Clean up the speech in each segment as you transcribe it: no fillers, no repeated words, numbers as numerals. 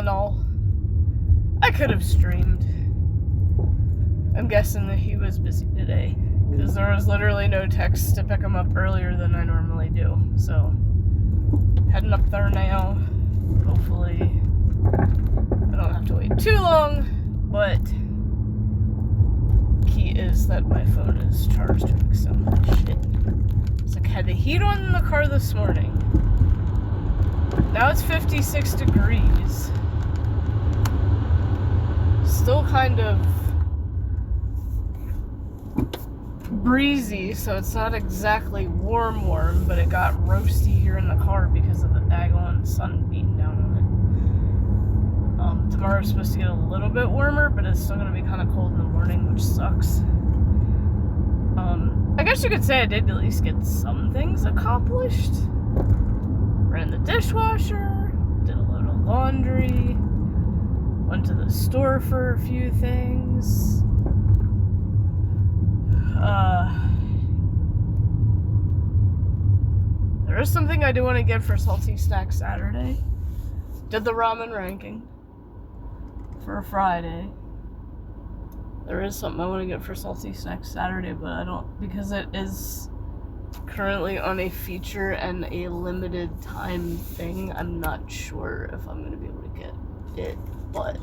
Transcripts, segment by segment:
in all, I could have streamed. I'm guessing that he was busy today, because there was literally no text to pick him up earlier than I normally do. So, heading up there now. Hopefully, I don't have to wait too long, but key is that my phone is charged. So, shit. It's like I had the heat on in the car this morning. Now it's 56 degrees. Still kind of breezy, so it's not exactly warm, but it got roasty here in the car because of the daggone sun beating down on it. Tomorrow's supposed to get a little bit warmer, but it's still going to be kind of cold in the morning, which sucks. I guess you could say I did at least get some things accomplished. Ran the dishwasher, did a load of laundry, went to the store for a few things. There is something I do want to get for Salty Snack Saturday. Did the ramen ranking for Friday. There is something I want to get for Salty Snack Saturday, but I don't, because it is currently on a feature and a limited time thing. I'm not sure if I'm going to be able to get it, but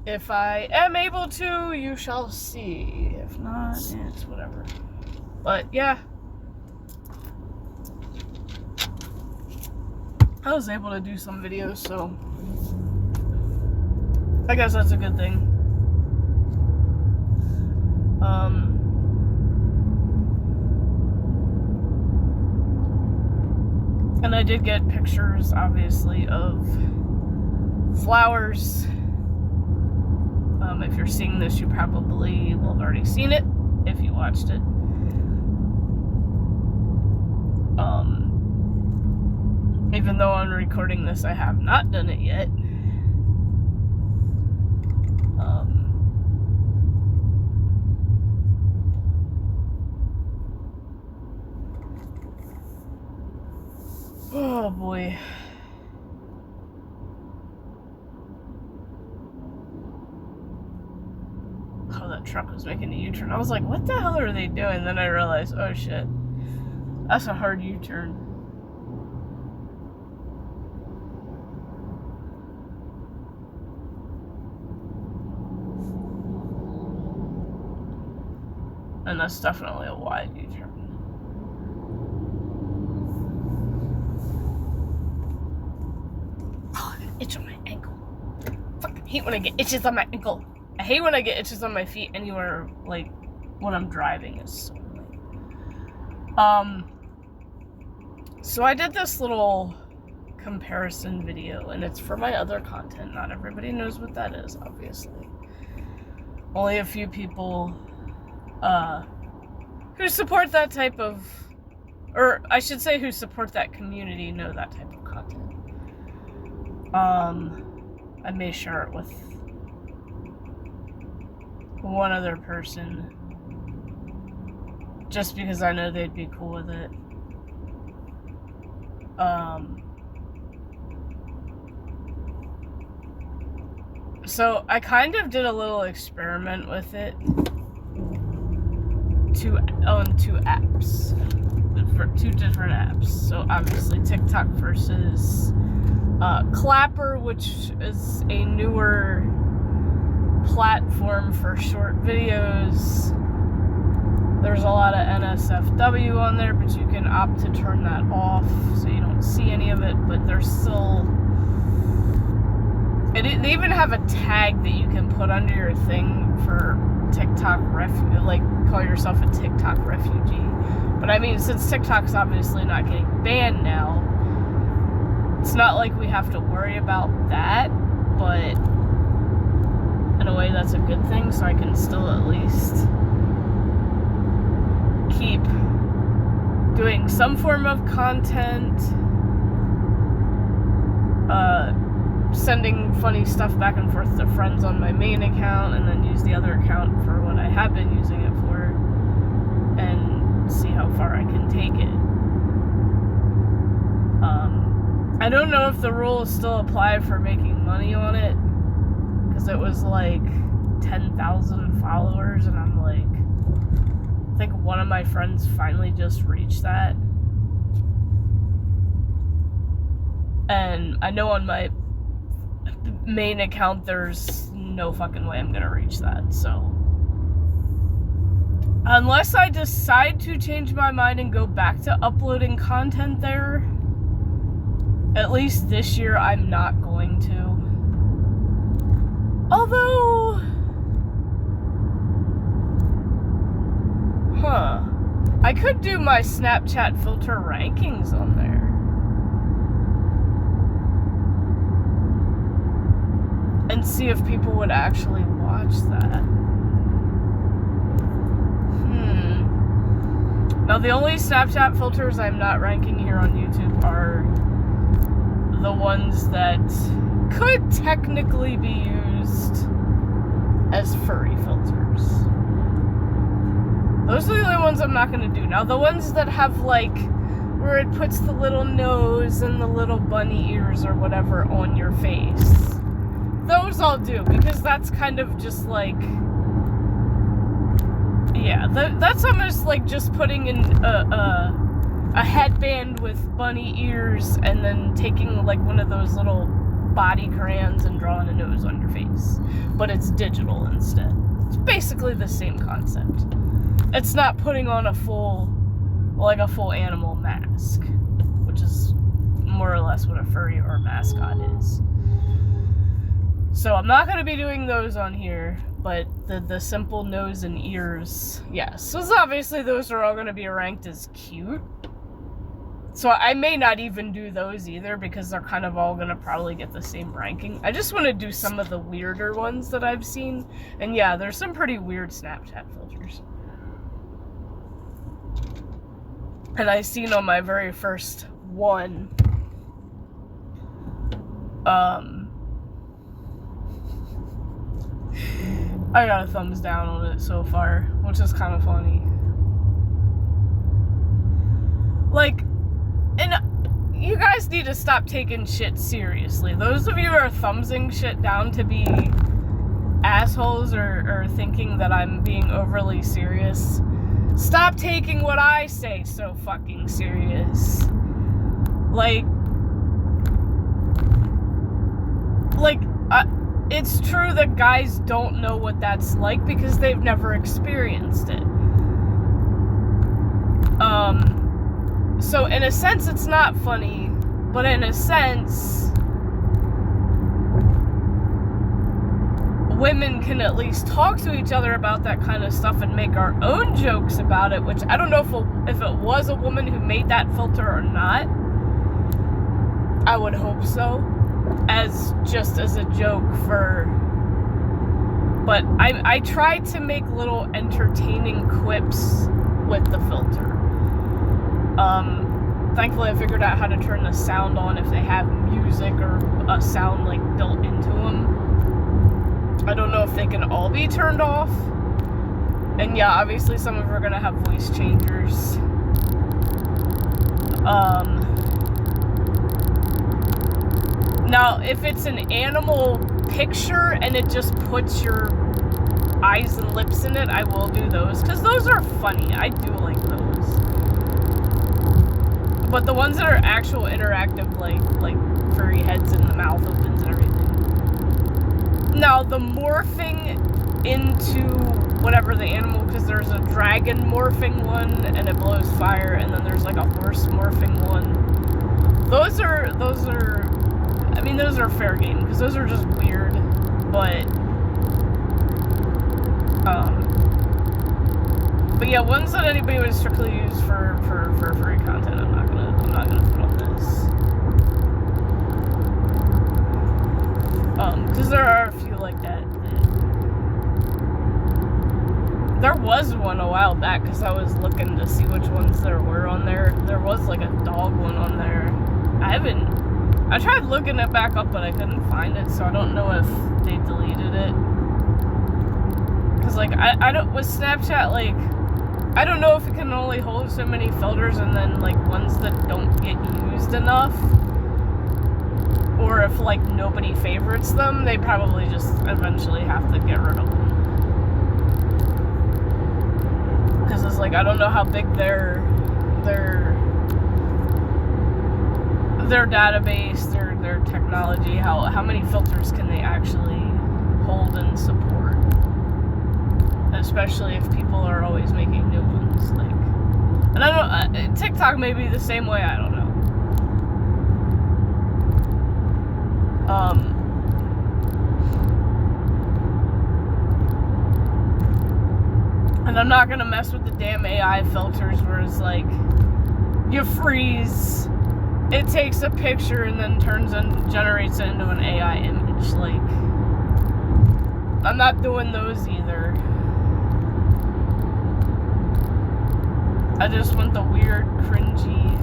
if I am able to, you shall see. If not, it's whatever. But yeah, I was able to do some videos, so I guess that's a good thing. And I did get pictures, obviously, of flowers. If you're seeing this, you probably will have already seen it, if you watched it. Even though I'm recording this, I have not done it yet. Oh boy. Oh, that truck was making a U-turn. I was like, what the hell are they doing? Then I realized, oh shit, that's a hard U-turn. And that's definitely a wide U-turn. Oh, itch on my ankle. Fucking hate when I get itches on my ankle. I hate when I get itches on my feet anywhere, like, when I'm driving. Is so annoying. So I did this little comparison video, and it's for my other content. Not everybody knows what that is, obviously. Only a few people who support that type of, or I should say who support that community, know that type of content. I may share it with one other person just because I know they'd be cool with it. So I kind of did a little experiment with it on two apps, for two different apps. So obviously TikTok versus Clapper, which is a newer platform for short videos. There's a lot of NSFW on there, but you can opt to turn that off so you don't see any of it, but there's still, they even have a tag that you can put under your thing for TikTok like call yourself a TikTok refugee. But I mean, since TikTok's obviously not getting banned now, it's not like we have to worry about that, but in a way that's a good thing, so I can still at least keep doing some form of content, sending funny stuff back and forth to friends on my main account, and then use the other account for what I have been using it for, and see how far I can take it. I don't know if the rules still apply for making money on it, because it was like 10,000 followers, and I'm like, I think one of my friends finally just reached that. And I know on my main account there's no fucking way I'm gonna reach that, so unless I decide to change my mind and go back to uploading content there, at least this year I'm not going to. Although, I could do my Snapchat filter rankings on there. And see if people would actually watch that. Now, the only Snapchat filters I'm not ranking here on YouTube are the ones that could technically be used as furry filters. Those are the only ones I'm not going to do. Now, the ones that have, like, where it puts the little nose and the little bunny ears or whatever on your face, those I'll do, because that's kind of just like, yeah, that's almost like just putting in a headband with bunny ears and then taking like one of those little body crayons and drawing a nose on your face, but it's digital instead. It's basically the same concept. It's not putting on a full animal mask, which is more or less what a furry or mascot is. So I'm not going to be doing those on here, but the simple nose and ears, yes. So obviously those are all going to be ranked as cute. So I may not even do those either, because they're kind of all going to probably get the same ranking. I just want to do some of the weirder ones that I've seen. And yeah, there's some pretty weird Snapchat filters. And I seen on my very first one, I got a thumbs down on it so far, which is kind of funny. Like, and you guys need to stop taking shit seriously. Those of you who are thumbsing shit down to be assholes or thinking that I'm being overly serious, stop taking what I say so fucking serious. It's true that guys don't know what that's like because they've never experienced it. So in a sense it's not funny, but in a sense women can at least talk to each other about that kind of stuff and make our own jokes about it, which I don't know if it was a woman who made that filter or not. I would hope so. As a joke but I tried to make little entertaining quips with the filter. Thankfully I figured out how to turn the sound on if they have music or a sound like built into them. I don't know if they can all be turned off. And yeah, obviously some of them are gonna have voice changers. Now, if it's an animal picture and it just puts your eyes and lips in it, I will do those, because those are funny. I do like those. But the ones that are actual interactive, like furry heads and the mouth opens and everything. Now, the morphing into whatever the animal, because there's a dragon morphing one and it blows fire, and then there's like a horse morphing one. Those are fair game, because those are just weird, but yeah, ones that anybody would strictly use for free content, I'm not gonna put on this. Because there are a few like that. There was one a while back, because I was looking to see which ones there were on there. There was like a dog one on there. I tried looking it back up, but I couldn't find it, so I don't know if they deleted it. Because, like, I don't, with Snapchat, like, I don't know if it can only hold so many filters, and then, like, ones that don't get used enough Or if, like, nobody favorites them, they probably just eventually have to get rid of them. Because it's like, I don't know how big their database, their technology, how many filters can they actually hold and support? Especially if people are always making new ones. Like, and I don't, TikTok may be the same way, I don't know. And I'm not gonna mess with the damn AI filters where it's like, you freeze, it takes a picture and then generates it into an AI image. Like, I'm not doing those either. I just want the weird, cringy.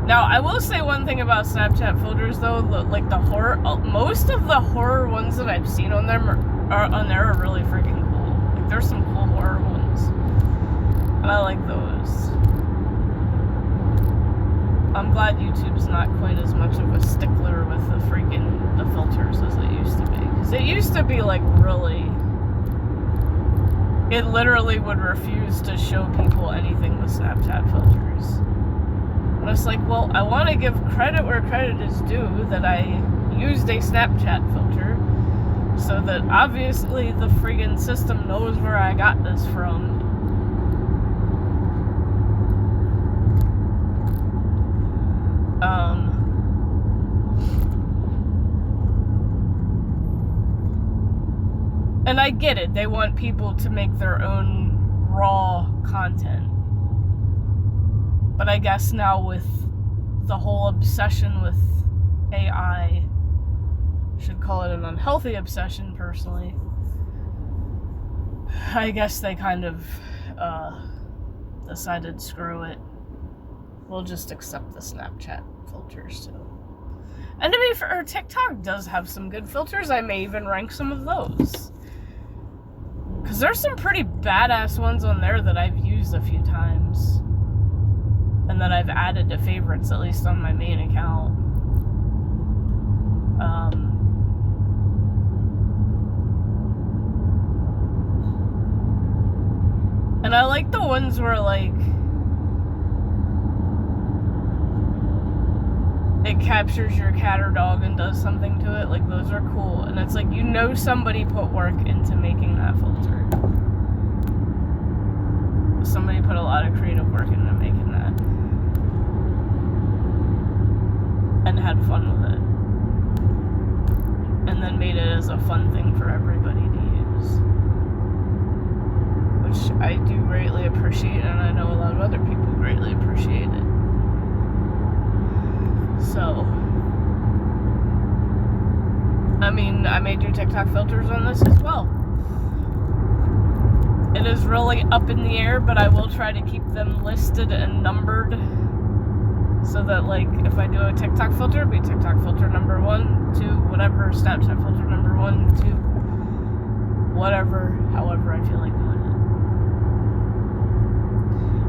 Now, I will say one thing about Snapchat filters, though. Like, the horror, most of the horror ones that I've seen on them are really freaking cool. Like, there's some cool horror ones, and I like those. I'm glad YouTube's not quite as much of a stickler with the filters as it used to be. Because it used to be, like, really... It literally would refuse to show people anything with Snapchat filters. And it's like, well, I want to give credit where credit is due, that I used a Snapchat filter, so that obviously the friggin' system knows where I got this from. And I get it, they want people to make their own raw content. But I guess now with the whole obsession with AI, should call it an unhealthy obsession personally, I guess they kind of decided, screw it, we'll just accept the Snapchat filters too. And to be fair, TikTok does have some good filters. I may even rank some of those. Because there's some pretty badass ones on there that I've used a few times. And that I've added to favorites, at least on my main account. And I like the ones where, like, it captures your cat or dog and does something to it. Like, those are cool. And it's like, you know somebody put work into making that filter. Somebody put a lot of creative work into making that. And had fun with it. And then made it as a fun thing for everybody to use. Which I do greatly appreciate, and I know a lot of other people greatly appreciate it. So, I mean, I may do TikTok filters on this as well. It is really up in the air, but I will try to keep them listed and numbered. So that, like, if I do a TikTok filter, it'll be TikTok filter number 1, 2, whatever, Snapchat filter number 1, 2, whatever, however I feel like doing it.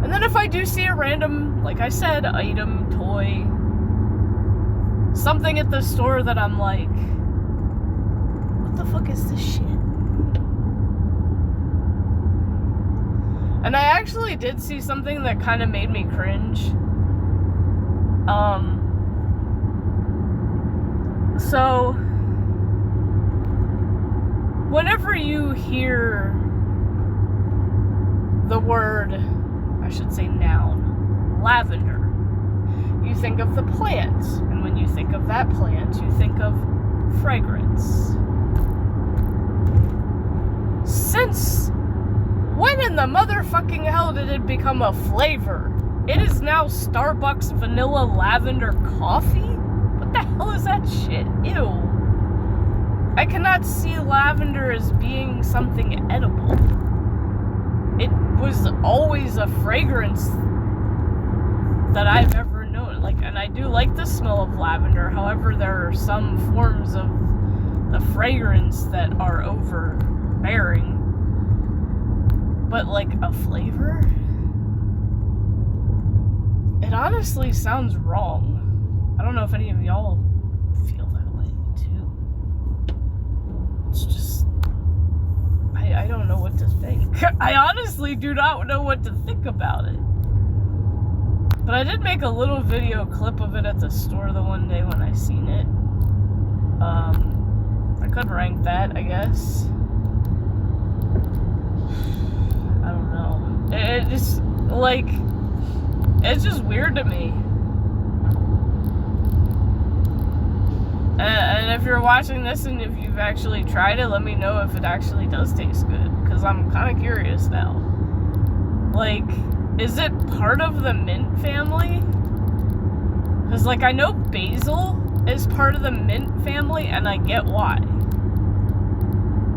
And then if I do see a random, like I said, item, toy, something at the store that I'm like, what the fuck is this shit? And I actually did see something that kind of made me cringe. So, whenever you hear the word, I should say noun, lavender, you think of the plant. And when you think of that plant, you think of fragrance. Since when in the motherfucking hell did it become a flavor? It is now Starbucks vanilla lavender coffee? What the hell is that shit? Ew. I cannot see lavender as being something edible. It was always a fragrance that I've ever known. Like, and I do like the smell of lavender. However, there are some forms of the fragrance that are overbearing. But, like, a flavor? It honestly sounds wrong. I don't know if any of y'all it's just, I don't know what to think. I honestly do not know what to think about it. But I did make a little video clip of it at the store the one day when I seen it. I could rank that, I guess. I don't know. It just, like, it's just weird to me. And if you're watching this and if you've actually tried it, let me know if it actually does taste good. Because I'm kind of curious now. Like, is it part of the mint family? Because, like, I know basil is part of the mint family, and I get why.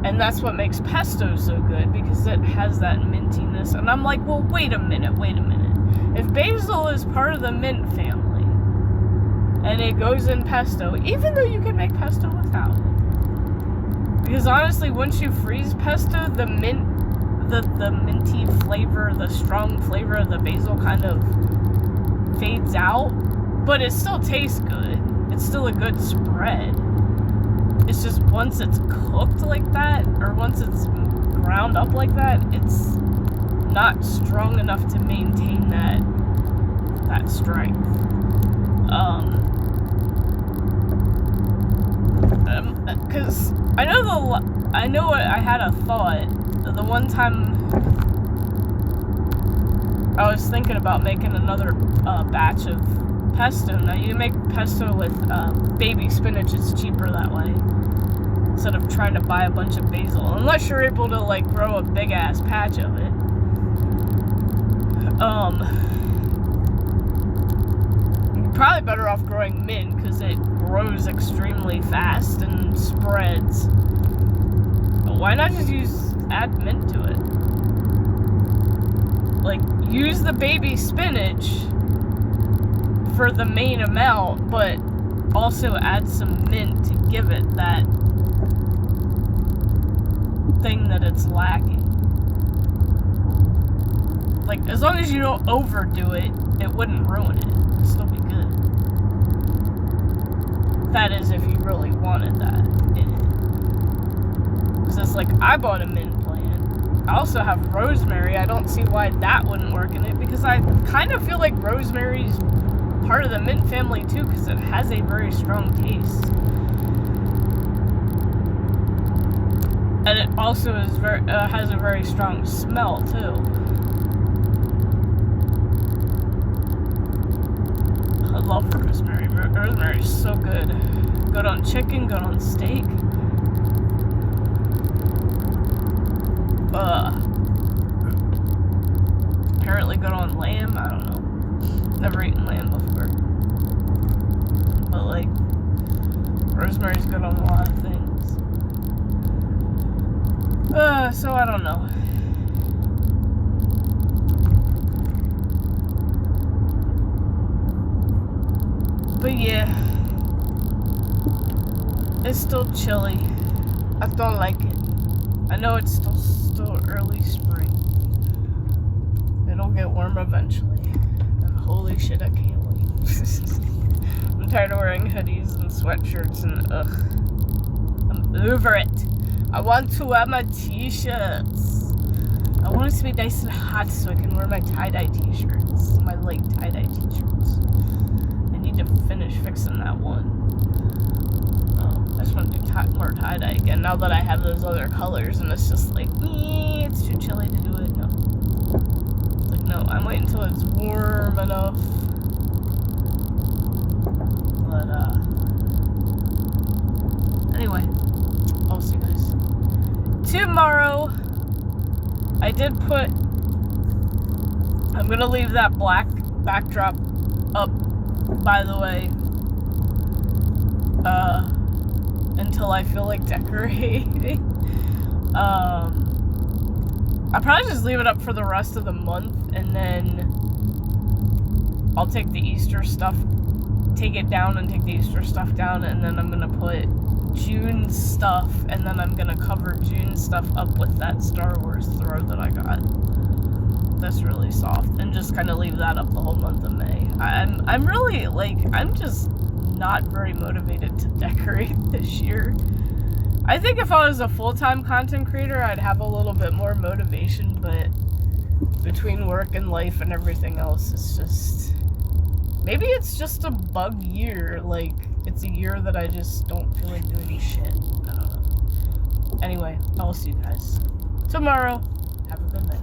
And that's what makes pesto so good, because it has that mintiness. And I'm like, well, wait a minute. If basil is part of the mint family, and it goes in pesto, even though you can make pesto without it. Because honestly, once you freeze pesto, the minty flavor, the strong flavor of the basil kind of fades out. But it still tastes good. It's still a good spread. It's just once it's cooked like that, or once it's ground up like that, it's not strong enough to maintain that strength. Because I know I had a thought the one time I was thinking about making another batch of pesto. Now you make pesto with baby spinach, it's cheaper that way, instead of trying to buy a bunch of basil, unless you're able to like grow a big ass patch of it. You're probably better off growing mint because it grows extremely fast and spreads. But why not just add mint to it? Like, use the baby spinach for the main amount, but also add some mint to give it that thing that it's lacking. Like, as long as you don't overdo it, it wouldn't ruin it. It'd still be good. That is, if you really wanted that in it. Because it's like, I bought a mint plant. I also have rosemary. I don't see why that wouldn't work in it, because I kind of feel like rosemary's part of the mint family too, because it has a very strong taste. And it also is has a very strong smell too. I love rosemary. Rosemary is so good. Good on chicken, good on steak. Apparently good on lamb. I don't know. Never eaten lamb before. But like, rosemary's good on a lot of things. So I don't know. But yeah, it's still chilly. I don't like it. I know it's still early spring. It'll get warm eventually. And holy shit, I can't wait. I'm tired of wearing hoodies and sweatshirts and I'm over it. I want to wear my t-shirts. I want it to be nice and hot so I can wear my tie-dye t-shirts. My light tie-dye t-shirts. I need to finish fixing that one. I just want to do more tie-dye again now that I have those other colors, and it's just like, it's too chilly to do it. No. It's like, no, I'm waiting until it's warm enough. But, anyway, I'll see you guys tomorrow. I did put, I'm gonna leave that black backdrop up, by the way, until I feel like decorating. I'll probably just leave it up for the rest of the month, and then I'll take the Easter stuff, take it down and take the Easter stuff down, and then I'm gonna put June stuff, and then I'm gonna cover June stuff up with that Star Wars throw that I got. That's really soft, and just kind of leave that up the whole month of May. I'm really, like, I'm just not very motivated to decorate this year. I think if I was a full-time content creator, I'd have a little bit more motivation, but between work and life and everything else, it's just... Maybe it's just a bug year. Like, it's a year that I just don't feel like doing shit. I don't know. Anyway, I will see you guys tomorrow. Have a good night.